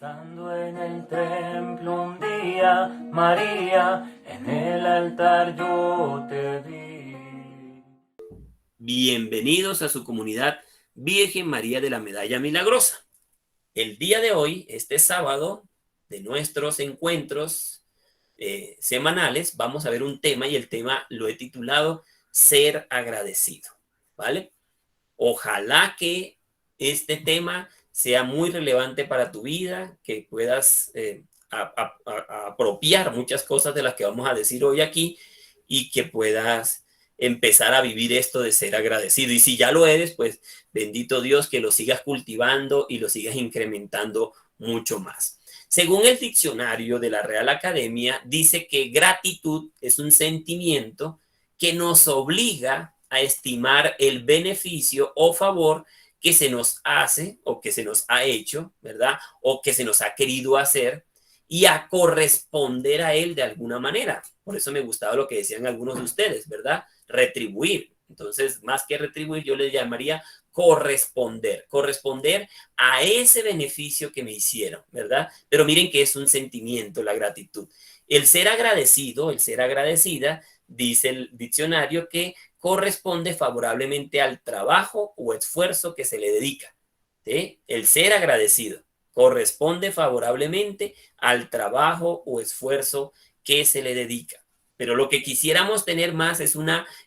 Estando en el templo un día, María, en el altar yo te vi. Bienvenidos a su comunidad Virgen María de la Medalla Milagrosa. El día de hoy, este sábado, de nuestros encuentros semanales, vamos a ver un tema y el tema lo he titulado Ser agradecido, ¿vale? Ojalá que este tema sea muy relevante para tu vida, que puedas apropiar muchas cosas de las que vamos a decir hoy aquí y que puedas empezar a vivir esto de ser agradecido. Y si ya lo eres, pues bendito Dios que lo sigas cultivando y lo sigas incrementando mucho más. Según el diccionario de la Real Academia, dice que gratitud es un sentimiento que nos obliga a estimar el beneficio o favor que se nos hace o que se nos ha hecho, ¿verdad? O que se nos ha querido hacer y a corresponder a él de alguna manera. Por eso me gustaba lo que decían algunos de ustedes, ¿verdad? Retribuir. Entonces, más que retribuir, yo le llamaría corresponder, corresponder a ese beneficio que me hicieron, ¿verdad? Pero miren que es un sentimiento, la gratitud. El ser agradecido, el ser agradecida, dice el diccionario que corresponde favorablemente al trabajo o esfuerzo que se le dedica. ¿Sí? El ser agradecido corresponde favorablemente al trabajo o esfuerzo que se le dedica. Pero lo que quisiéramos tener más es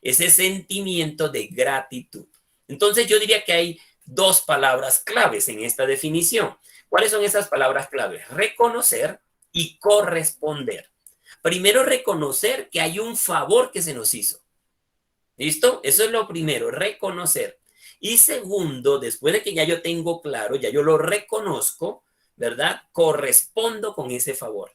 ese sentimiento de gratitud. Entonces yo diría que hay dos palabras claves en esta definición. ¿Cuáles son esas palabras claves? Reconocer y corresponder. Primero, reconocer que hay un favor que se nos hizo. ¿Listo? Eso es lo primero, reconocer. Y segundo, después de que ya yo tengo claro, ya yo lo reconozco, ¿verdad? Correspondo con ese favor.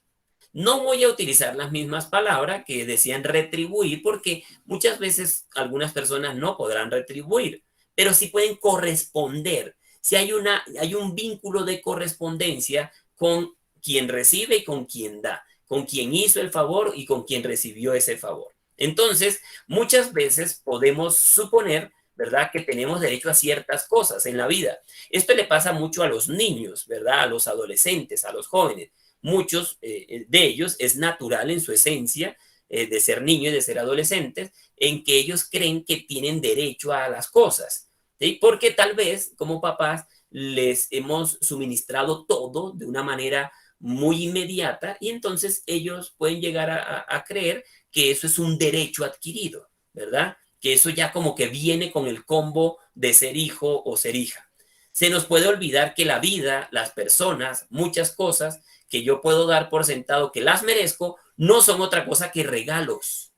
No voy a utilizar las mismas palabras que decían retribuir, porque muchas veces algunas personas no podrán retribuir, pero sí pueden corresponder. Si hay un vínculo de correspondencia con quien recibe y con quien da, con quien hizo el favor y con quien recibió ese favor. Entonces, muchas veces podemos suponer, ¿verdad?, que tenemos derecho a ciertas cosas en la vida. Esto le pasa mucho a los niños, ¿verdad?, a los adolescentes, a los jóvenes. Muchos de ellos es natural en su esencia de ser niños y de ser adolescentes, en que ellos creen que tienen derecho a las cosas, ¿sí? Porque tal vez como papás les hemos suministrado todo de una manera muy inmediata y entonces ellos pueden llegar a creer que eso es un derecho adquirido, ¿verdad? Que eso ya como que viene con el combo de ser hijo o ser hija. Se nos puede olvidar que la vida, las personas, muchas cosas que yo puedo dar por sentado que las merezco, no son otra cosa que regalos.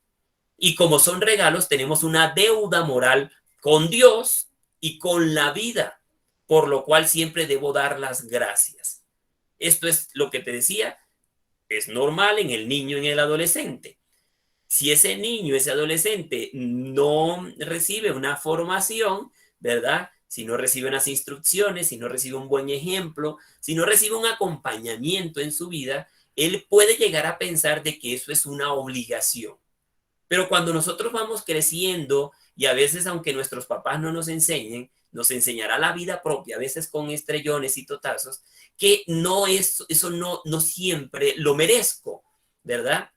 Y como son regalos, tenemos una deuda moral con Dios y con la vida, por lo cual siempre debo dar las gracias. Esto es lo que te decía, es normal en el niño y en el adolescente. Si ese niño, ese adolescente no recibe una formación, ¿verdad? Si no recibe unas instrucciones, si no recibe un buen ejemplo, si no recibe un acompañamiento en su vida, él puede llegar a pensar de que eso es una obligación. Pero cuando nosotros vamos creciendo y a veces aunque nuestros papás no nos enseñen, nos enseñará la vida propia, a veces con estrellones y totazos, que no es, eso no siempre lo merezco, ¿verdad?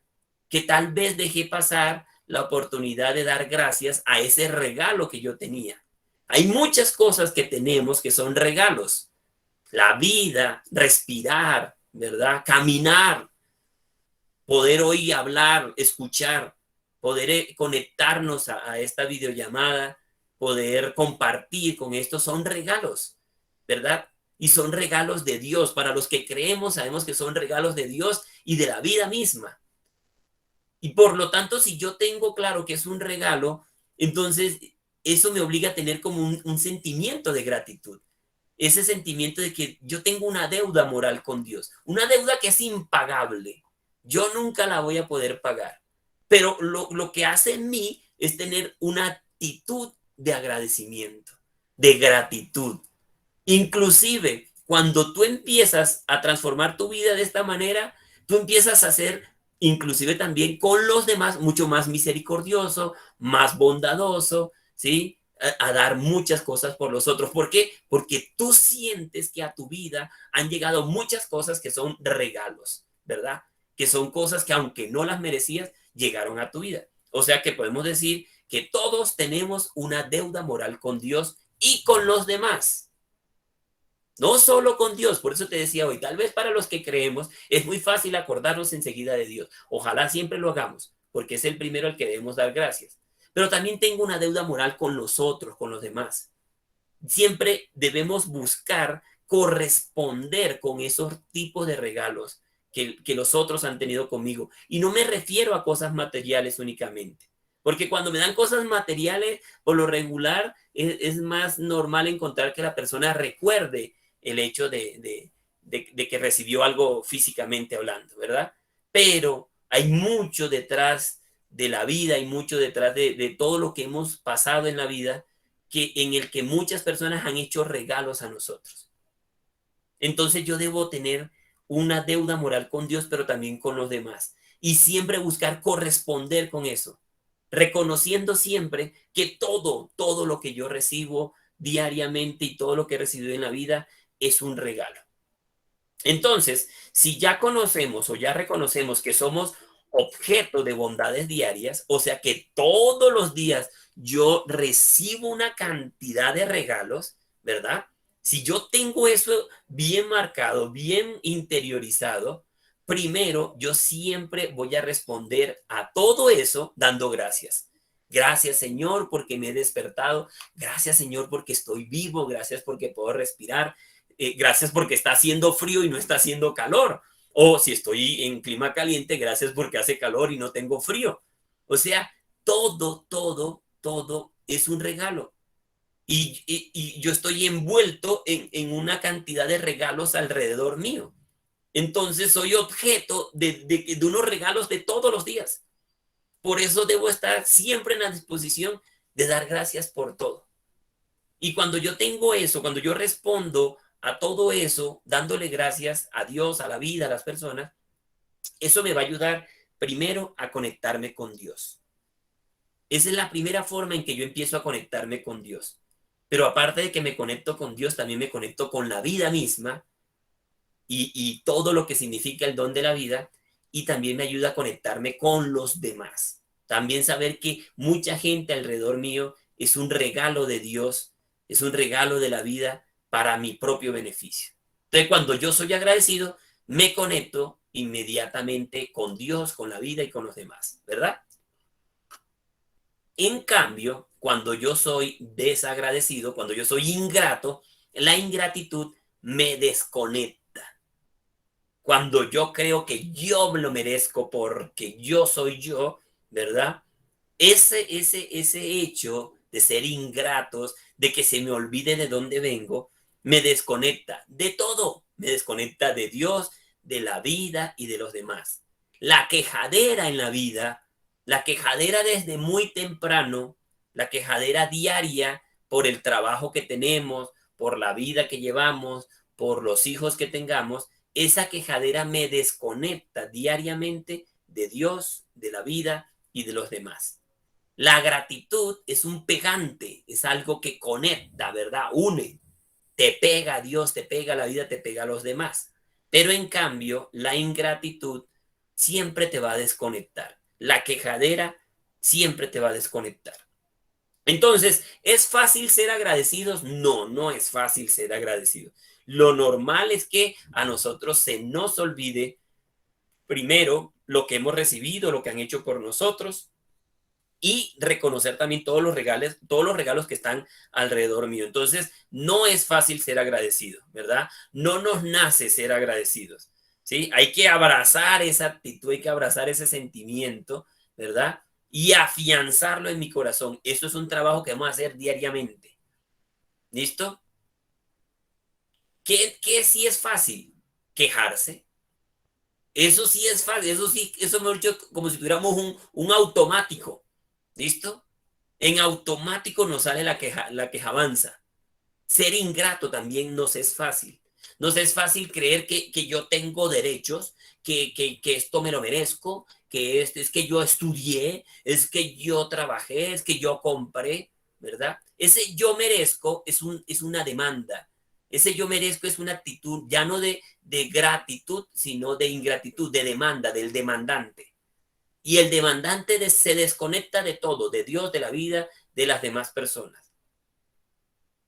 Que tal vez dejé pasar la oportunidad de dar gracias a ese regalo que yo tenía. Hay muchas cosas que tenemos que son regalos. La vida, respirar, ¿verdad? Caminar, poder oír hablar, escuchar, poder conectarnos a esta videollamada, poder compartir con esto, son regalos, ¿verdad? Y son regalos de Dios. Para los que creemos, sabemos que son regalos de Dios y de la vida misma. Y por lo tanto, si yo tengo claro que es un regalo, entonces eso me obliga a tener como un sentimiento de gratitud. Ese sentimiento de que yo tengo una deuda moral con Dios, una deuda que es impagable. Yo nunca la voy a poder pagar. Pero lo que hace en mí es tener una actitud de agradecimiento, de gratitud. Inclusive, cuando tú empiezas a transformar tu vida de esta manera, tú empiezas a ser, inclusive también con los demás, mucho más misericordioso, más bondadoso, ¿sí? a dar muchas cosas por los otros. ¿Por qué? Porque tú sientes que a tu vida han llegado muchas cosas que son regalos, ¿verdad? Que son cosas que aunque no las merecías, llegaron a tu vida. O sea que podemos decir que todos tenemos una deuda moral con Dios y con los demás. No solo con Dios, por eso te decía hoy, tal vez para los que creemos es muy fácil acordarnos enseguida de Dios. Ojalá siempre lo hagamos, porque es el primero al que debemos dar gracias. Pero también tengo una deuda moral con los otros, con los demás. Siempre debemos buscar corresponder con esos tipos de regalos que los otros han tenido conmigo. Y no me refiero a cosas materiales únicamente. Porque cuando me dan cosas materiales, por lo regular, es más normal encontrar que la persona recuerde el hecho de que recibió algo físicamente hablando, ¿verdad? Pero hay mucho detrás de la vida, hay mucho detrás de todo lo que hemos pasado en la vida, en el que muchas personas han hecho regalos a nosotros. Entonces yo debo tener una deuda moral con Dios, pero también con los demás. Y siempre buscar corresponder con eso, reconociendo siempre que todo lo que yo recibo diariamente y todo lo que he recibido en la vida es un regalo. Entonces, si ya conocemos o ya reconocemos que somos objeto de bondades diarias, o sea que todos los días yo recibo una cantidad de regalos, ¿verdad? Si yo tengo eso bien marcado, bien interiorizado, primero yo siempre voy a responder a todo eso dando gracias. Gracias, Señor, porque me he despertado. Gracias, Señor, porque estoy vivo. Gracias porque puedo respirar. Gracias porque está haciendo frío y no está haciendo calor. O si estoy en clima caliente, gracias porque hace calor y no tengo frío. O sea, todo es un regalo. Y yo estoy envuelto en una cantidad de regalos alrededor mío. Entonces soy objeto de unos regalos de todos los días. Por eso debo estar siempre en la disposición de dar gracias por todo. Y cuando yo tengo eso, cuando yo respondo a todo eso, dándole gracias a Dios, a la vida, a las personas, eso me va a ayudar primero a conectarme con Dios. Esa es la primera forma en que yo empiezo a conectarme con Dios. Pero aparte de que me conecto con Dios, también me conecto con la vida misma y todo lo que significa el don de la vida, y también me ayuda a conectarme con los demás. También saber que mucha gente alrededor mío es un regalo de Dios, es un regalo de la vida para mi propio beneficio. Entonces, cuando yo soy agradecido, me conecto inmediatamente con Dios, con la vida y con los demás, ¿verdad? En cambio, cuando yo soy desagradecido, cuando yo soy ingrato, la ingratitud me desconecta. Cuando yo creo que yo me lo merezco porque yo soy yo, ¿verdad? Ese hecho de ser ingratos, de que se me olvide de dónde vengo, me desconecta de todo. Me desconecta de Dios, de la vida y de los demás. La quejadera en la vida, la quejadera desde muy temprano, la quejadera diaria por el trabajo que tenemos, por la vida que llevamos, por los hijos que tengamos, esa quejadera me desconecta diariamente de Dios, de la vida y de los demás. La gratitud es un pegante, es algo que conecta, ¿verdad? Une, te pega a Dios, te pega a la vida, te pega a los demás. Pero en cambio, la ingratitud siempre te va a desconectar. La quejadera siempre te va a desconectar. Entonces, ¿es fácil ser agradecidos? No, no es fácil ser agradecidos. Lo normal es que a nosotros se nos olvide primero lo que hemos recibido, lo que han hecho por nosotros, y reconocer también todos los regalos que están alrededor mío. Entonces, no es fácil ser agradecido, ¿verdad? No nos nace ser agradecidos, ¿sí? Hay que abrazar esa actitud, hay que abrazar ese sentimiento, ¿verdad? Y afianzarlo en mi corazón. Eso es un trabajo que vamos a hacer diariamente. ¿Listo? ¿Qué sí es fácil? Quejarse. Eso sí es fácil, eso sí, eso me ha dicho como si tuviéramos un automático. ¿Listo? En automático nos sale la quejabanza. Ser ingrato también nos es fácil. Nos es fácil creer que yo tengo derechos, que esto me lo merezco, que es que yo estudié, es que yo trabajé, es que yo compré. ¿verdad? Ese yo merezco es una demanda. Ese yo merezco es una actitud ya no de gratitud, sino de ingratitud, de demanda, del demandante. Y el demandante se desconecta de todo, de Dios, de la vida, de las demás personas.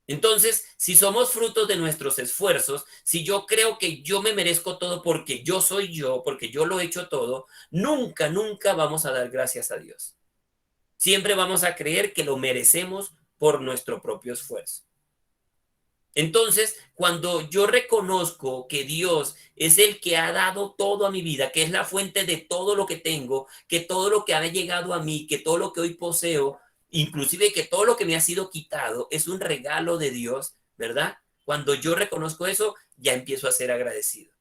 Entonces, si somos frutos de nuestros esfuerzos, si yo creo que yo me merezco todo porque yo soy yo, porque yo lo he hecho todo, nunca, nunca vamos a dar gracias a Dios. Siempre vamos a creer que lo merecemos por nuestro propio esfuerzo. Entonces, cuando yo reconozco que Dios es el que ha dado todo a mi vida, que es la fuente de todo lo que tengo, que todo lo que ha llegado a mí, que todo lo que hoy poseo, inclusive que todo lo que me ha sido quitado, es un regalo de Dios, ¿verdad? Cuando yo reconozco eso, ya empiezo a ser agradecido.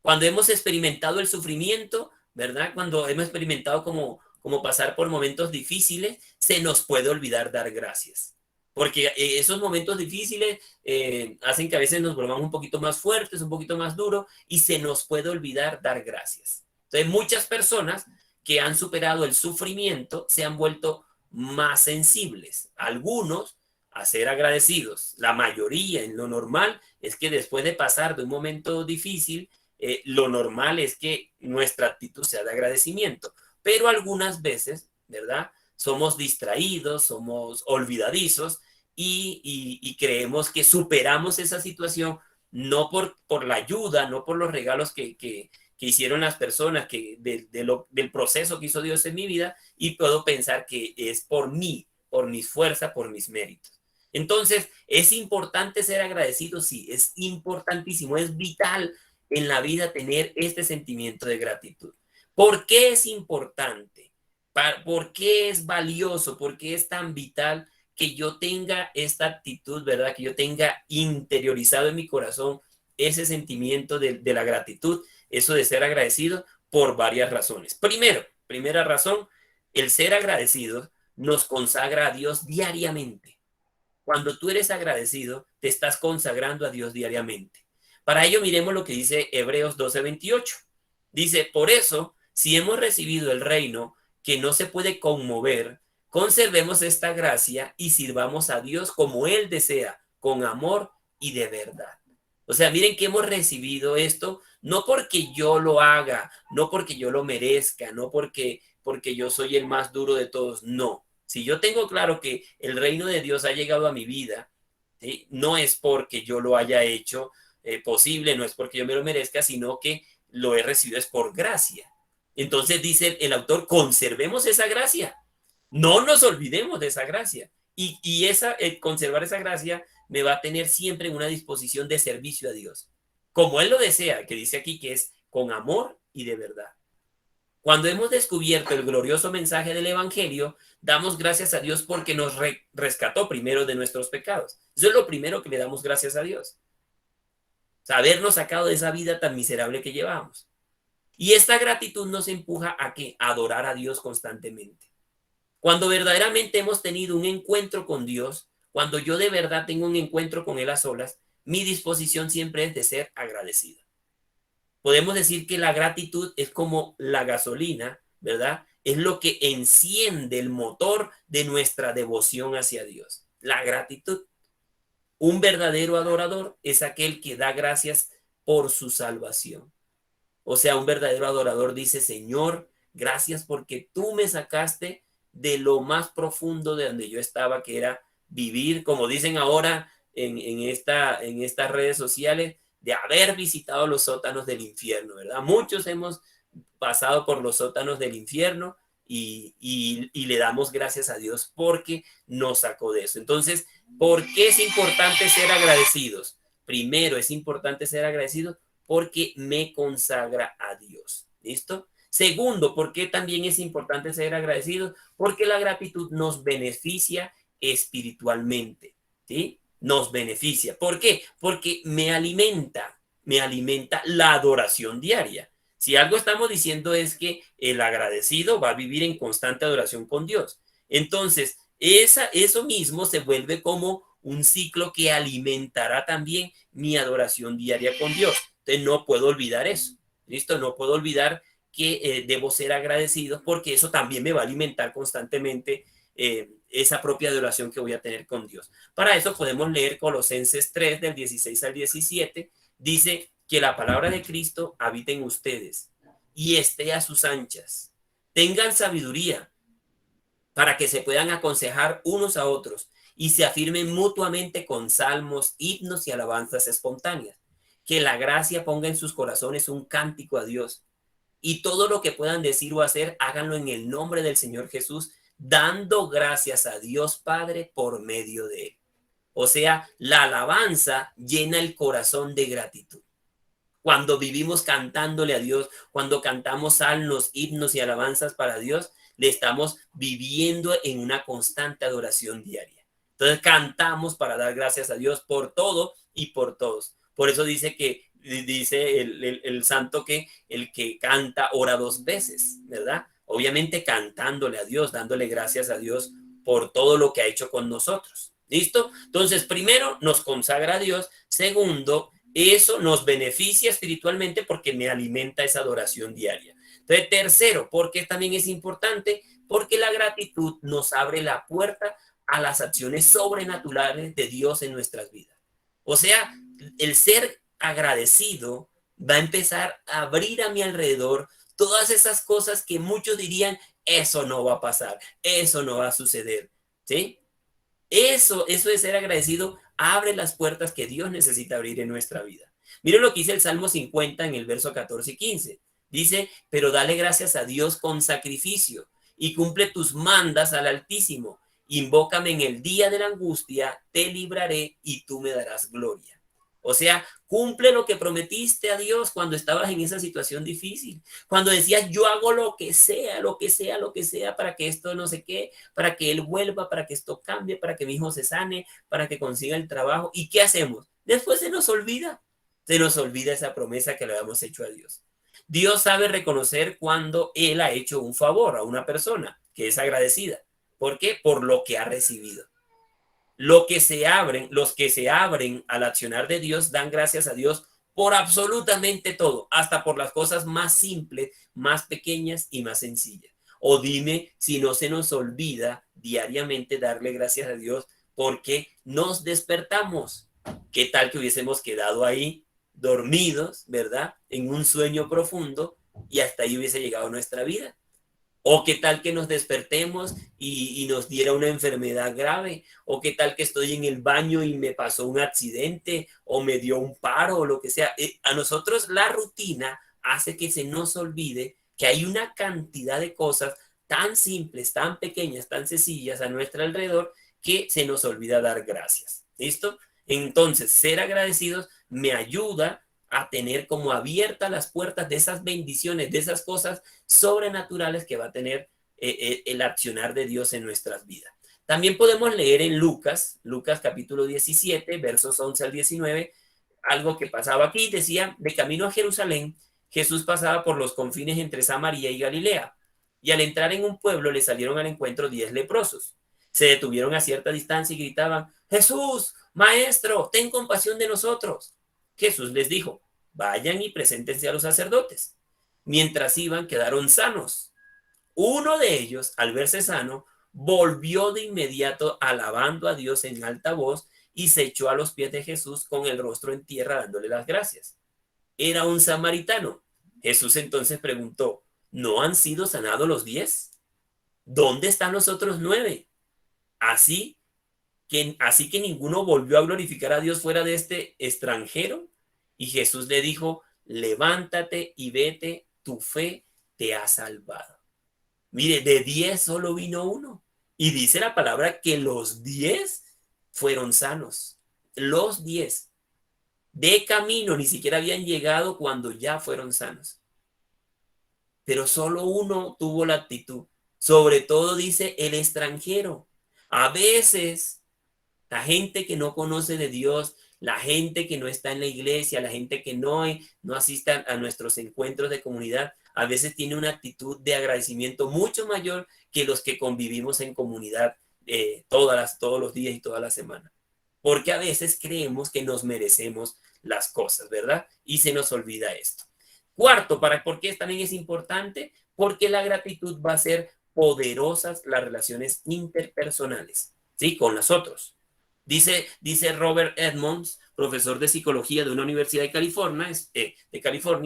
Cuando hemos experimentado el sufrimiento, ¿verdad? Cuando hemos experimentado como pasar por momentos difíciles, se nos puede olvidar dar gracias. Porque esos momentos difíciles hacen que a veces nos volvamos un poquito más fuertes, un poquito más duros, y se nos puede olvidar dar gracias. Entonces, muchas personas que han superado el sufrimiento se han vuelto más sensibles. Algunos a ser agradecidos. La mayoría, en lo normal, es que después de pasar de un momento difícil, lo normal es que nuestra actitud sea de agradecimiento. Pero algunas veces, ¿verdad? Somos distraídos, somos olvidadizos y creemos que superamos esa situación no por la ayuda, no por los regalos que hicieron las personas, del proceso que hizo Dios en mi vida, y puedo pensar que es por mí, por mis fuerzas, por mis méritos. Entonces, ¿es importante ser agradecido? Sí, es importantísimo, es vital en la vida tener este sentimiento de gratitud. ¿Por qué es importante? ¿Por qué es valioso? ¿Por qué es tan vital que yo tenga esta actitud, verdad? Que yo tenga interiorizado en mi corazón ese sentimiento de la gratitud, eso de ser agradecido por varias razones. Primera razón, el ser agradecido nos consagra a Dios diariamente. Cuando tú eres agradecido, te estás consagrando a Dios diariamente. Para ello, miremos lo que dice Hebreos 12:28. Dice, por eso, si hemos recibido el reino que no se puede conmover, conservemos esta gracia y sirvamos a Dios como Él desea, con amor y de verdad. O sea, miren que hemos recibido esto, no porque yo lo haga, no porque yo lo merezca, no porque yo soy el más duro de todos, no. Si yo tengo claro que el reino de Dios ha llegado a mi vida, ¿sí? No es porque yo lo haya hecho posible, no es porque yo me lo merezca, sino que lo he recibido es por gracia. Entonces dice el autor, conservemos esa gracia, no nos olvidemos de esa gracia. Conservar esa gracia me va a tener siempre en una disposición de servicio a Dios, como Él lo desea, que dice aquí que es con amor y de verdad. Cuando hemos descubierto el glorioso mensaje del Evangelio, damos gracias a Dios porque nos rescató primero de nuestros pecados. Eso es lo primero que le damos gracias a Dios. Habernos sacado de esa vida tan miserable que llevamos. Y esta gratitud nos empuja a que adorar a Dios constantemente. Cuando verdaderamente hemos tenido un encuentro con Dios, cuando yo de verdad tengo un encuentro con Él a solas, mi disposición siempre es de ser agradecido. Podemos decir que la gratitud es como la gasolina, ¿verdad? Es lo que enciende el motor de nuestra devoción hacia Dios. La gratitud. Un verdadero adorador es aquel que da gracias por su salvación. O sea, un verdadero adorador dice, Señor, gracias porque tú me sacaste de lo más profundo de donde yo estaba, que era vivir, como dicen ahora en estas redes sociales, de haber visitado los sótanos del infierno, ¿verdad? Muchos hemos pasado por los sótanos del infierno y le damos gracias a Dios porque nos sacó de eso. Entonces, ¿por qué es importante ser agradecidos? Primero, es importante ser agradecidos porque me consagra a Dios. ¿Listo? Segundo, ¿por qué también es importante ser agradecidos? Porque la gratitud nos beneficia espiritualmente, ¿sí? Nos beneficia. ¿Por qué? Porque me alimenta la adoración diaria. Si algo estamos diciendo es que el agradecido va a vivir en constante adoración con Dios. Entonces, eso mismo se vuelve como un ciclo que alimentará también mi adoración diaria con Dios. Entonces, no puedo olvidar eso. ¿Listo? No puedo olvidar que debo ser agradecido porque eso también me va a alimentar constantemente esa propia adoración que voy a tener con Dios. Para eso podemos leer Colosenses 3, del 16 al 17. Dice que la palabra de Cristo habita en ustedes y esté a sus anchas. Tengan sabiduría para que se puedan aconsejar unos a otros y se afirmen mutuamente con salmos, himnos y alabanzas espontáneas. Que la gracia ponga en sus corazones un cántico a Dios. Y todo lo que puedan decir o hacer, háganlo en el nombre del Señor Jesús, dando gracias a Dios Padre por medio de él. O sea, la alabanza llena el corazón de gratitud. Cuando vivimos cantándole a Dios, cuando cantamos salmos, himnos y alabanzas para Dios, le estamos viviendo en una constante adoración diaria. Entonces cantamos para dar gracias a Dios por todo y por todos. Por eso dice el santo que el que canta ora dos veces, ¿verdad? Obviamente cantándole a Dios, dándole gracias a Dios por todo lo que ha hecho con nosotros. ¿Listo? Entonces, primero, nos consagra a Dios. Segundo, eso nos beneficia espiritualmente porque me alimenta esa adoración diaria. Entonces, tercero, porque también es importante, porque la gratitud nos abre la puerta a las acciones sobrenaturales de Dios en nuestras vidas. O sea, el ser agradecido va a empezar a abrir a mi alrededor todas esas cosas que muchos dirían, eso no va a pasar, eso no va a suceder, ¿sí? Eso de ser agradecido abre las puertas que Dios necesita abrir en nuestra vida. Miren lo que dice el Salmo 50 en el verso 14 y 15. Dice, pero dale gracias a Dios con sacrificio y cumple tus mandas al Altísimo. Invócame en el día de la angustia, te libraré y tú me darás gloria. O sea, cumple lo que prometiste a Dios cuando estabas en esa situación difícil. Cuando decías, yo hago lo que sea, lo que sea, lo que sea para que esto no sé qué, para que él vuelva, para que esto cambie, para que mi hijo se sane, para que consiga el trabajo. ¿Y qué hacemos? Después se nos olvida esa promesa que le habíamos hecho a Dios. Dios sabe reconocer cuando él ha hecho un favor a una persona que es agradecida. ¿Por qué? Por lo que ha recibido. Los que se abren al accionar de Dios dan gracias a Dios por absolutamente todo, hasta por las cosas más simples, más pequeñas y más sencillas. O dime si no se nos olvida diariamente darle gracias a Dios porque nos despertamos. ¿Qué tal que hubiésemos quedado ahí dormidos, verdad? En un sueño profundo y hasta ahí hubiese llegado nuestra vida. O qué tal que nos despertemos y nos diera una enfermedad grave. O qué tal que estoy en el baño y me pasó un accidente o me dio un paro o lo que sea. A nosotros la rutina hace que se nos olvide que hay una cantidad de cosas tan simples, tan pequeñas, tan sencillas a nuestro alrededor que se nos olvida dar gracias. ¿Listo? Entonces, ser agradecidos me ayuda a tener como abiertas las puertas de esas bendiciones, de esas cosas sobrenaturales que va a tener el accionar de Dios en nuestras vidas. También podemos leer en Lucas capítulo 17, versos 11 al 19, algo que pasaba aquí. Decía, de camino a Jerusalén, Jesús pasaba por los confines entre Samaria y Galilea, y al entrar en un pueblo le salieron al encuentro 10 leprosos. Se detuvieron a cierta distancia y gritaban, Jesús, Maestro, ten compasión de nosotros. Jesús les dijo, vayan y preséntense a los sacerdotes. Mientras iban, quedaron sanos. Uno de ellos, al verse sano, volvió de inmediato alabando a Dios en alta voz y se echó a los pies de Jesús con el rostro en tierra dándole las gracias. Era un samaritano. Jesús entonces preguntó, ¿no han sido sanados los 10? ¿Dónde están los otros 9? Así que ninguno volvió a glorificar a Dios fuera de este extranjero. Y Jesús le dijo, levántate y vete, tu fe te ha salvado. Mire, de 10 solo vino uno. Y dice la palabra que los 10 fueron sanos. Los 10. De camino, ni siquiera habían llegado cuando ya fueron sanos. Pero solo uno tuvo la actitud. Sobre todo dice el extranjero. A veces la gente que no conoce de Dios, la gente que no está en la iglesia, la gente que no asiste a nuestros encuentros de comunidad, a veces tiene una actitud de agradecimiento mucho mayor que los que convivimos en comunidad todos los días y toda la semana. Porque a veces creemos que nos merecemos las cosas, ¿verdad? Y se nos olvida esto. Cuarto, ¿por qué también es importante? Porque la gratitud va a ser poderosas las relaciones interpersonales, ¿sí? Con los otros. Dice Robert Edmonds, profesor de psicología de una universidad de California,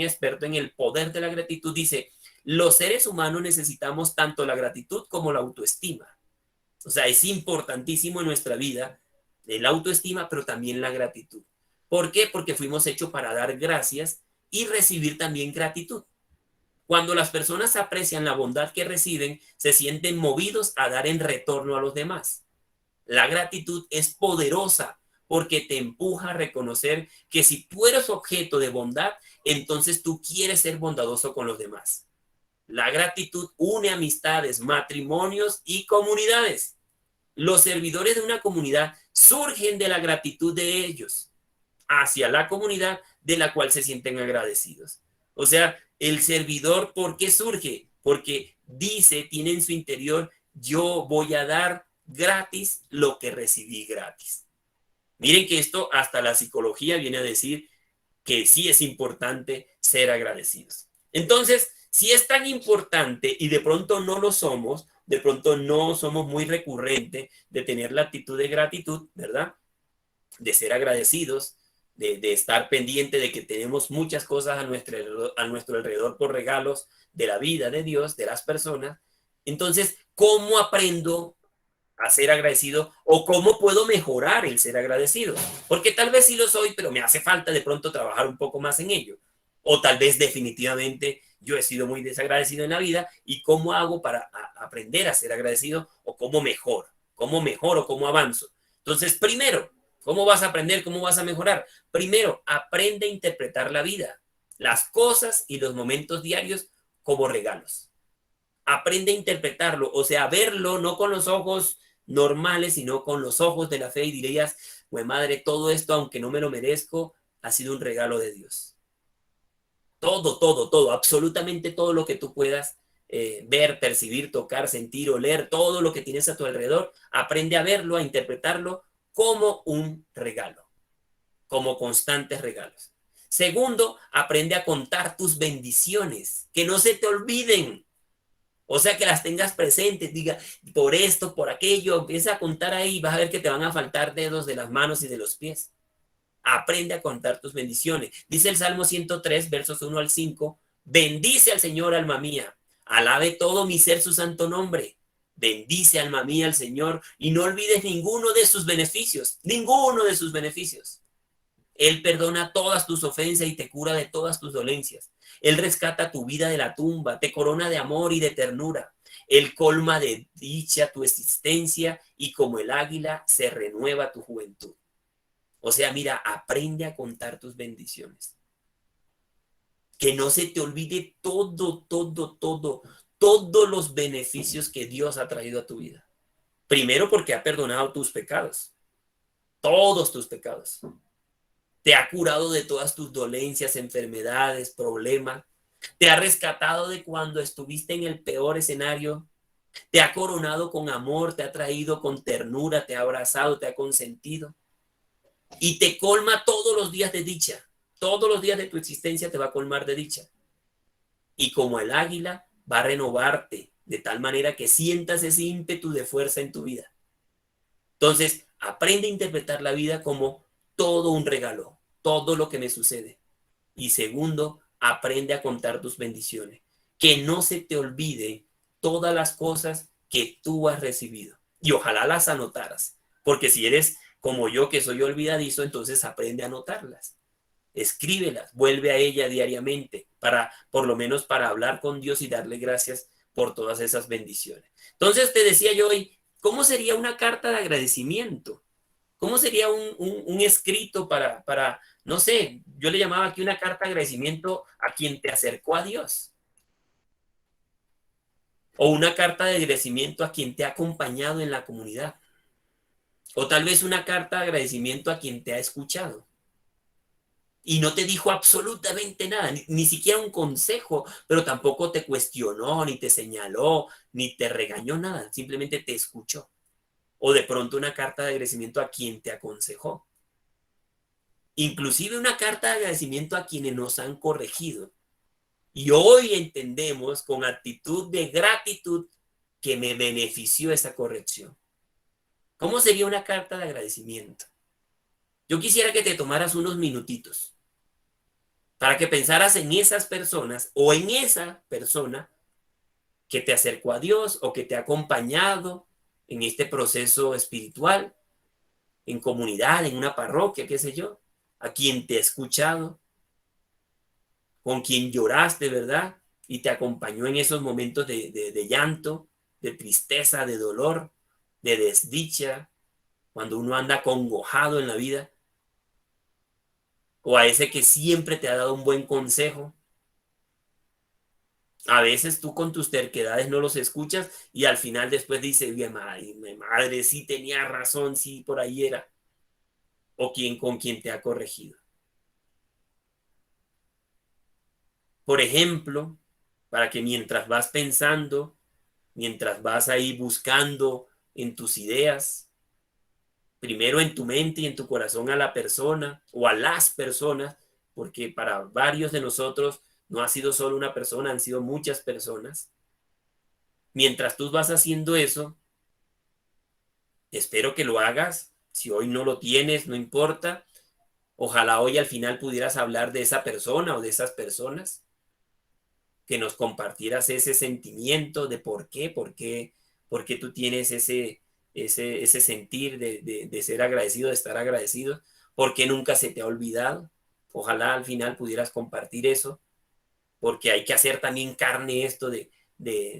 experto en el poder de la gratitud, dice, los seres humanos necesitamos tanto la gratitud como la autoestima. O sea, es importantísimo en nuestra vida la autoestima, pero también la gratitud. ¿Por qué? Porque fuimos hechos para dar gracias y recibir también gratitud. Cuando las personas aprecian la bondad que reciben, se sienten movidos a dar en retorno a los demás. La gratitud es poderosa porque te empuja a reconocer que si tú eres objeto de bondad, entonces tú quieres ser bondadoso con los demás. La gratitud une amistades, matrimonios y comunidades. Los servidores de una comunidad surgen de la gratitud de ellos hacia la comunidad de la cual se sienten agradecidos. O sea, el servidor, ¿por qué surge? Porque tiene en su interior, yo voy a dar gratis lo que recibí gratis. Miren que esto hasta la psicología viene a decir que sí es importante ser agradecidos. Entonces, si es tan importante y de pronto no lo somos, de pronto no somos muy recurrentes de tener la actitud de gratitud, ¿verdad? De ser agradecidos, de estar pendiente de que tenemos muchas cosas a nuestro alrededor por regalos de la vida, de Dios, de las personas. Entonces, ¿cómo aprendo a ser agradecido o cómo puedo mejorar el ser agradecido? Porque tal vez sí lo soy, pero me hace falta de pronto trabajar un poco más en ello. O tal vez definitivamente yo he sido muy desagradecido en la vida y cómo hago para aprender a ser agradecido o cómo mejoro, cómo avanzo. Entonces, primero, ¿cómo vas a aprender? ¿Cómo vas a mejorar? Primero, aprende a interpretar la vida, las cosas y los momentos diarios como regalos. Aprende a interpretarlo, o sea, verlo no con los ojos normales, sino con los ojos de la fe y dirías, pues madre, todo esto, aunque no me lo merezco, ha sido un regalo de Dios. Todo, absolutamente todo lo que tú puedas ver, percibir, tocar, sentir, oler, todo lo que tienes a tu alrededor, aprende a verlo, a interpretarlo como un regalo, como constantes regalos. Segundo, aprende a contar tus bendiciones, que no se te olviden. O sea, que las tengas presentes, diga, por esto, por aquello, empieza a contar ahí y vas a ver que te van a faltar dedos de las manos y de los pies. Aprende a contar tus bendiciones. Dice el Salmo 103, versos 1 al 5, bendice al Señor, alma mía, alabe todo mi ser su santo nombre. Bendice, alma mía, al Señor y no olvides ninguno de sus beneficios, ninguno de sus beneficios. Él perdona todas tus ofensas y te cura de todas tus dolencias. Él rescata tu vida de la tumba, te corona de amor y de ternura. Él colma de dicha tu existencia y como el águila se renueva tu juventud. O sea, mira, aprende a contar tus bendiciones. Que no se te olvide todos los beneficios que Dios ha traído a tu vida. Primero porque ha perdonado tus pecados, todos tus pecados. Te ha curado de todas tus dolencias, enfermedades, problemas. Te ha rescatado de cuando estuviste en el peor escenario. Te ha coronado con amor, te ha traído con ternura, te ha abrazado, te ha consentido. Y te colma todos los días de dicha. Todos los días de tu existencia te va a colmar de dicha. Y como el águila, va a renovarte de tal manera que sientas ese ímpetu de fuerza en tu vida. Entonces, aprende a interpretar la vida como todo un regalo, todo lo que me sucede. Y segundo, aprende a contar tus bendiciones. Que no se te olvide todas las cosas que tú has recibido. Y ojalá las anotaras. Porque si eres como yo, que soy olvidadizo, entonces aprende a anotarlas. Escríbelas, vuelve a ella diariamente, por lo menos para hablar con Dios y darle gracias por todas esas bendiciones. Entonces te decía yo hoy, ¿cómo sería una carta de agradecimiento? ¿Cómo sería un escrito para, no sé, yo le llamaba aquí una carta de agradecimiento a quien te acercó a Dios? O una carta de agradecimiento a quien te ha acompañado en la comunidad. O tal vez una carta de agradecimiento a quien te ha escuchado. Y no te dijo absolutamente nada, ni siquiera un consejo, pero tampoco te cuestionó, ni te señaló, ni te regañó nada, simplemente te escuchó. O de pronto una carta de agradecimiento a quien te aconsejó. Inclusive una carta de agradecimiento a quienes nos han corregido. Y hoy entendemos con actitud de gratitud que me benefició esa corrección. ¿Cómo sería una carta de agradecimiento? Yo quisiera que te tomaras unos minutitos para que pensaras en esas personas o en esa persona que te acercó a Dios o que te ha acompañado en este proceso espiritual, en comunidad, en una parroquia, qué sé yo, a quien te ha escuchado, con quien lloraste, ¿verdad? Y te acompañó en esos momentos de llanto, de tristeza, de dolor, de desdicha, cuando uno anda congojado en la vida, o a ese que siempre te ha dado un buen consejo. A veces tú con tus terquedades no los escuchas y al final después dices, mi madre sí tenía razón, sí por ahí era. O con quien te ha corregido. Por ejemplo, para que mientras vas pensando, mientras vas ahí buscando en tus ideas, primero en tu mente y en tu corazón a la persona o a las personas, porque para varios de nosotros no ha sido solo una persona, han sido muchas personas. Mientras tú vas haciendo eso, espero que lo hagas. Si hoy no lo tienes, no importa. Ojalá hoy al final pudieras hablar de esa persona o de esas personas, que nos compartieras ese sentimiento de por qué tú tienes ese sentir de ser agradecido, de estar agradecido, por qué nunca se te ha olvidado. Ojalá al final pudieras compartir eso, porque hay que hacer también carne esto de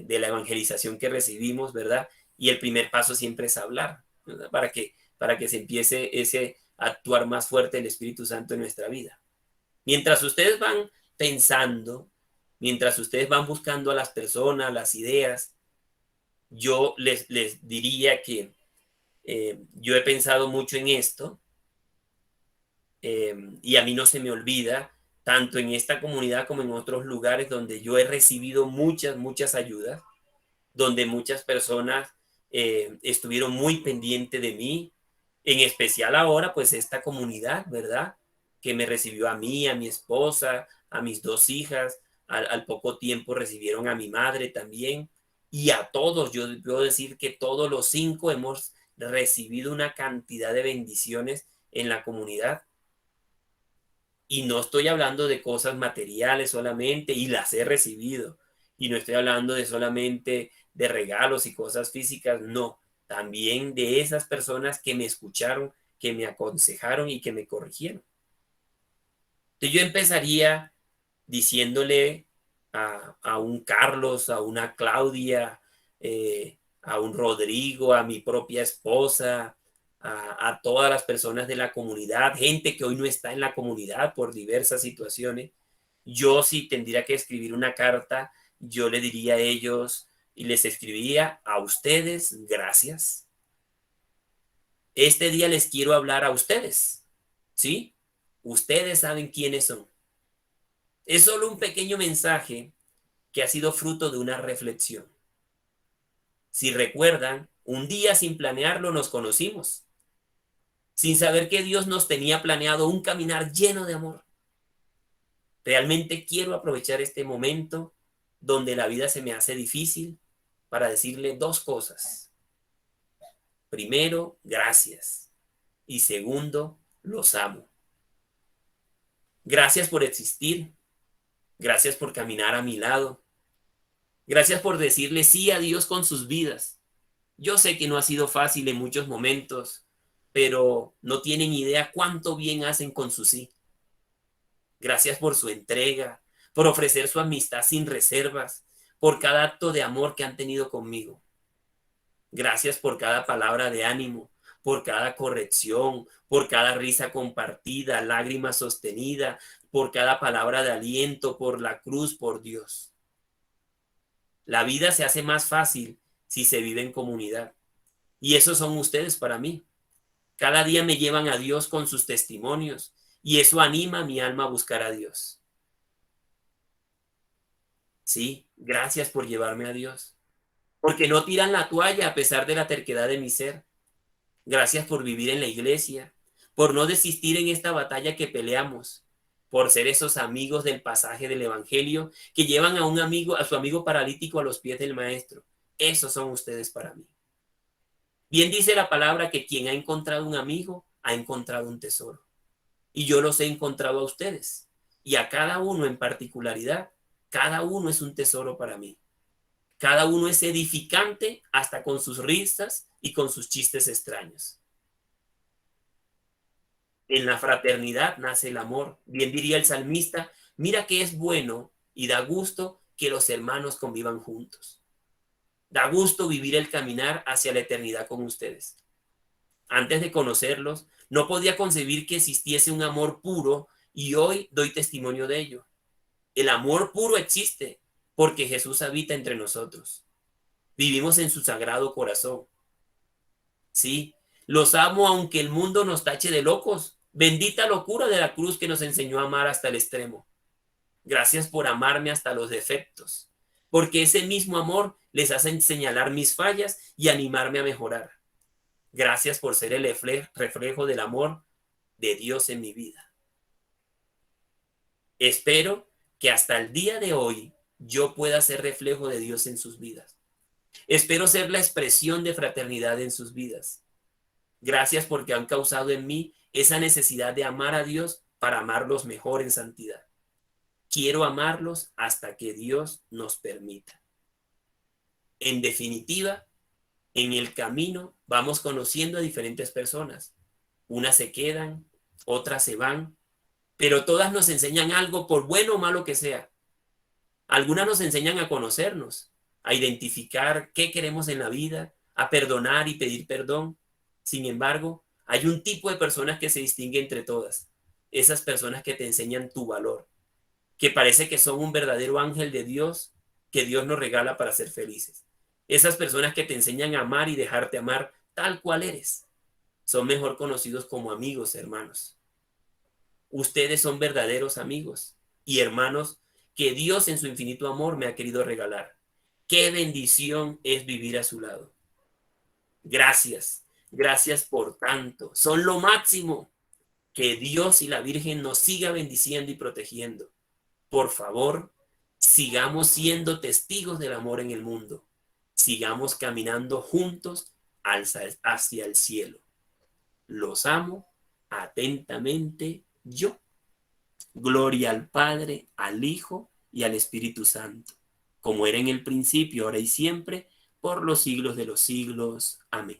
la evangelización que recibimos, ¿verdad? Y el primer paso siempre es hablar, ¿verdad? Para que se empiece ese actuar más fuerte del Espíritu Santo en nuestra vida. Mientras ustedes van pensando, mientras ustedes van buscando a las personas, las ideas, yo les diría que yo he pensado mucho en esto y a mí no se me olvida, tanto en esta comunidad como en otros lugares donde yo he recibido muchas ayudas, donde muchas personas estuvieron muy pendientes de mí, en especial ahora, pues esta comunidad, ¿verdad? Que me recibió a mí, a mi esposa, a mis dos hijas, al poco tiempo recibieron a mi madre también, y a todos, yo puedo decir que todos los 5 hemos recibido una cantidad de bendiciones en la comunidad. Y no estoy hablando de cosas materiales solamente, y las he recibido. Y no estoy hablando de solamente de regalos y cosas físicas, no. También de esas personas que me escucharon, que me aconsejaron y que me corrigieron. Entonces yo empezaría diciéndole a un Carlos, a una Claudia, a un Rodrigo, a mi propia esposa, a todas las personas de la comunidad, gente que hoy no está en la comunidad por diversas situaciones. Yo si tendría que escribir una carta, yo le diría a ellos y les escribiría a ustedes, gracias. Este día les quiero hablar a ustedes, ¿sí? Ustedes saben quiénes son. Es solo un pequeño mensaje que ha sido fruto de una reflexión. Si recuerdan, un día sin planearlo nos conocimos, sin saber que Dios nos tenía planeado un caminar lleno de amor. Realmente quiero aprovechar este momento donde la vida se me hace difícil para decirle 2 cosas. Primero, gracias. Y segundo, los amo. Gracias por existir. Gracias por caminar a mi lado. Gracias por decirle sí a Dios con sus vidas. Yo sé que no ha sido fácil en muchos momentos, pero no tienen idea cuánto bien hacen con su sí. Gracias por su entrega, por ofrecer su amistad sin reservas, por cada acto de amor que han tenido conmigo. Gracias por cada palabra de ánimo, por cada corrección, por cada risa compartida, lágrima sostenida, por cada palabra de aliento, por la cruz, por Dios. La vida se hace más fácil si se vive en comunidad. Y esos son ustedes para mí. Cada día me llevan a Dios con sus testimonios y eso anima a mi alma a buscar a Dios. Sí, gracias por llevarme a Dios. Porque no tiran la toalla a pesar de la terquedad de mi ser. Gracias por vivir en la iglesia, por no desistir en esta batalla que peleamos, por ser esos amigos del pasaje del evangelio que llevan a un amigo, a su amigo paralítico a los pies del maestro. Esos son ustedes para mí. Bien dice la palabra que quien ha encontrado un amigo ha encontrado un tesoro. Y yo los he encontrado a ustedes. Y a cada uno en particularidad, cada uno es un tesoro para mí. Cada uno es edificante hasta con sus risas y con sus chistes extraños. En la fraternidad nace el amor. Bien diría el salmista, mira que es bueno y da gusto que los hermanos convivan juntos. Da gusto vivir el caminar hacia la eternidad con ustedes. Antes de conocerlos, no podía concebir que existiese un amor puro y hoy doy testimonio de ello. El amor puro existe porque Jesús habita entre nosotros. Vivimos en su sagrado corazón. Sí, los amo aunque el mundo nos tache de locos. Bendita locura de la cruz que nos enseñó a amar hasta el extremo. Gracias por amarme hasta los defectos, porque ese mismo amor les hace señalar mis fallas y animarme a mejorar. Gracias por ser el reflejo del amor de Dios en mi vida. Espero que hasta el día de hoy yo pueda ser reflejo de Dios en sus vidas. Espero ser la expresión de fraternidad en sus vidas. Gracias porque han causado en mí esa necesidad de amar a Dios para amarlos mejor en santidad. Quiero amarlos hasta que Dios nos permita. En definitiva, en el camino vamos conociendo a diferentes personas. Unas se quedan, otras se van, pero todas nos enseñan algo por bueno o malo que sea. Algunas nos enseñan a conocernos, a identificar qué queremos en la vida, a perdonar y pedir perdón. Sin embargo, hay un tipo de personas que se distingue entre todas. Esas personas que te enseñan tu valor, que parece que son un verdadero ángel de Dios que Dios nos regala para ser felices. Esas personas que te enseñan a amar y dejarte amar tal cual eres. Son mejor conocidos como amigos, hermanos. Ustedes son verdaderos amigos y hermanos que Dios en su infinito amor me ha querido regalar. Qué bendición es vivir a su lado. Gracias, gracias por tanto. Son lo máximo. Que Dios y la Virgen nos siga bendiciendo y protegiendo. Por favor, sigamos siendo testigos del amor en el mundo. Sigamos caminando juntos hacia el cielo. Los amo atentamente yo. Gloria al Padre, al Hijo y al Espíritu Santo, como era en el principio, ahora y siempre, por los siglos de los siglos. Amén.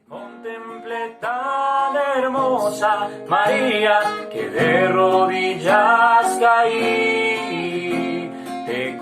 Contemplé tan hermosa María que de rodillas caí. Te